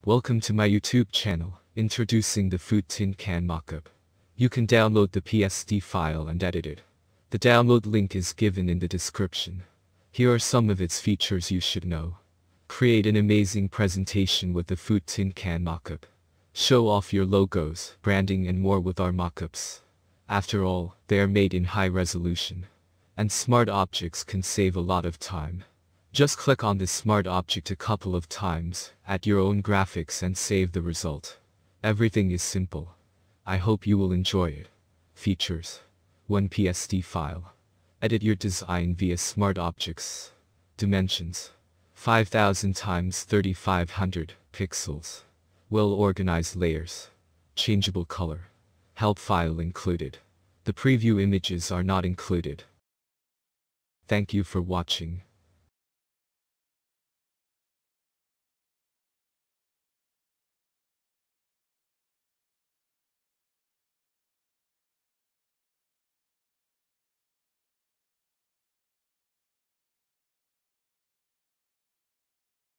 Welcome to my YouTube channel, introducing the food tin can mockup. You can download the PSD file and edit it. The download link is given in the description. Here are some of its features you should know. Create an amazing presentation with the food tin can mockup. Show off your logos, branding and more with our mockups. After all, they are made in high resolution. And smart objects can save a lot of time. Just click on this smart object a couple of times, add your own graphics and save the result. Everything is simple. I hope you will enjoy it. Features. 1 PSD file. Edit your design via smart objects. Dimensions. 5000 x 3500 pixels. Well-organized layers. Changeable color. Help file included. The preview images are not included. Thank you for watching.